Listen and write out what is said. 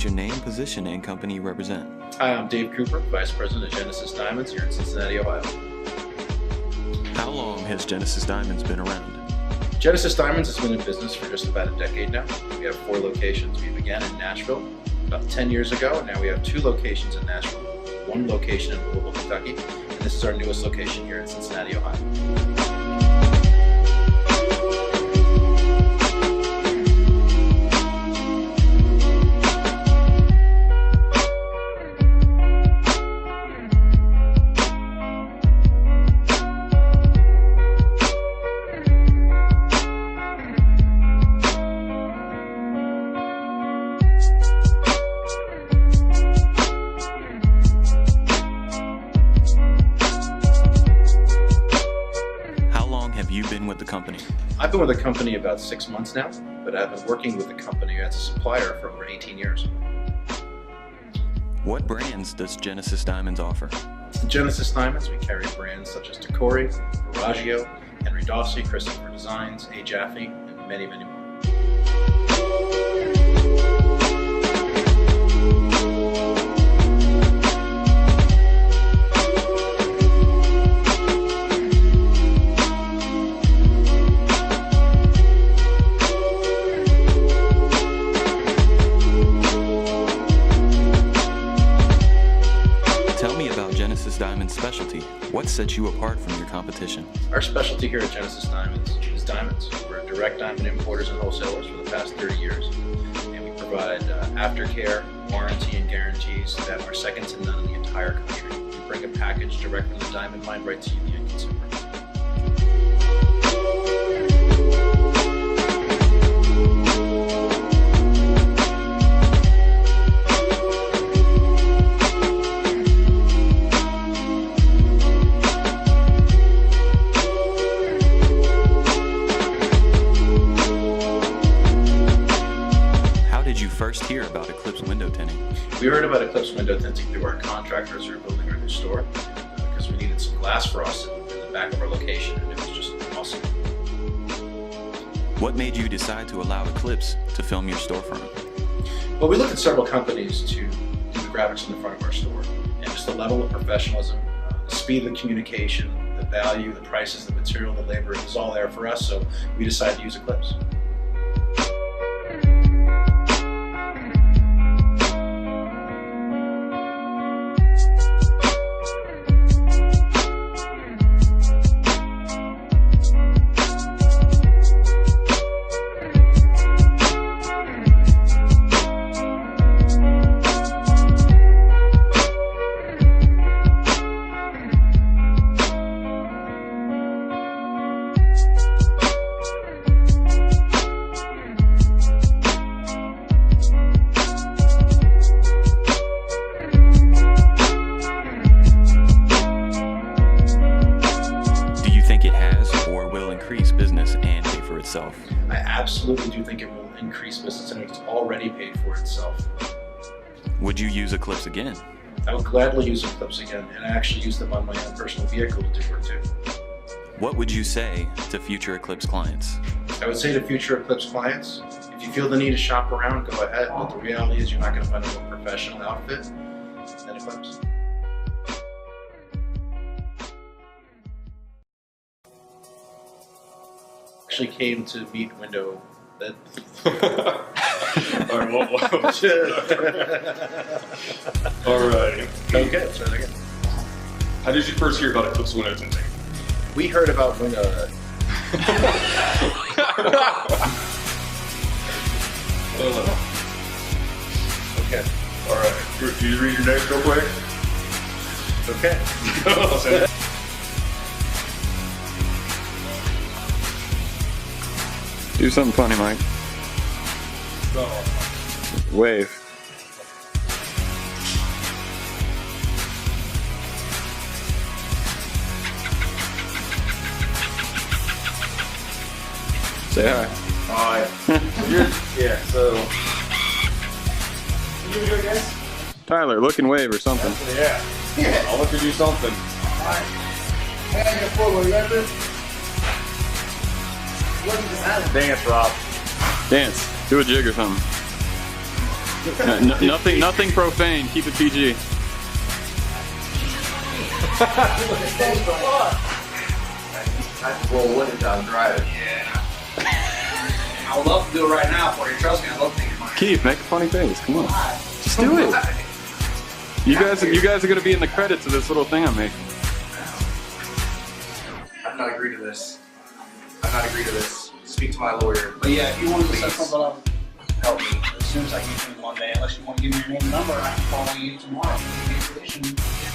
state your name, position, and company you represent. Hi, I'm Dave Cooper, Vice President of Genesis Diamonds here in Cincinnati, Ohio. How long has Genesis Diamonds been around? Genesis Diamonds has been in business for just about a decade now. We have 4 locations. We began in Nashville about 10 years ago, and now we have 2 locations in Nashville, 1 location in Louisville, Kentucky, and this is our newest location here in Cincinnati, Ohio. Have you been with the company? I've been with the company about 6 months now, but I've been working with the company as a supplier for over 18 years. What brands does Genesis Diamonds offer? At Genesis Diamonds, we carry brands such as Decore, Veragio, Henry Dawsey, Christopher Designs, A. Jaffe, and many, many more. Tell me about Genesis Diamonds' specialty. What sets you apart from your competition? Our specialty here at Genesis Diamonds is diamonds. We're direct diamond importers and wholesalers for the past 30 years. And we provide aftercare, warranty, and guarantees that are second to none in the entire country. We bring a package direct from the diamond mine right to you, the end consumer. First hear about Eclipse window tinting? We heard about Eclipse window tinting through our contractors who were building our new store because we needed some glass frost in the back of our location, and it was just awesome. What made you decide to allow Eclipse to film your storefront? Well, we looked at several companies to do the graphics in the front of our store, and just the level of professionalism, the speed of the communication, the value, the prices, the material, the labor, it was all there for us, so we decided to use Eclipse. Business and pay for itself? I absolutely do think it will increase business, and it's already paid for itself. Would you use Eclipse again? I would gladly use Eclipse again, and I actually use them on my own personal vehicle to do work too. What would you say to future Eclipse clients? I would say to future Eclipse clients, if you feel the need to shop around, go ahead, but the reality is you're not going to find a more professional outfit than Eclipse. Actually came to meet window that. All right. Okay, let's try that again. How did you first hear about Eclipse window tinting? We heard about window. Okay. All right. Can you read your notes real quick? Okay. Do something funny, Mike. Wave. Say hi. Hi. Yeah, so. What are you doing, guys? Tyler, look and wave or something. Yeah. I'll let you do something. Alright. Hey, I got 4, what you ready? What is this? Dance, Rob. Dance. Do a jig or something. Nothing profane. Keep it PG. I have to roll the window down and drive it. Yeah. I would love to do it right now for you. Trust me, I love taking mine. Keith, make a funny face. Come on. Just do it. You guys are gonna be in the credits of this little thing I'm making. I'm not agree to this. I'm not agree to this. Speak to my lawyer. But yeah, if you wanted to set Please. something up, Help me. as soon as I can get you Monday, unless you want to give me your name and number, I can call you tomorrow. Give you the information.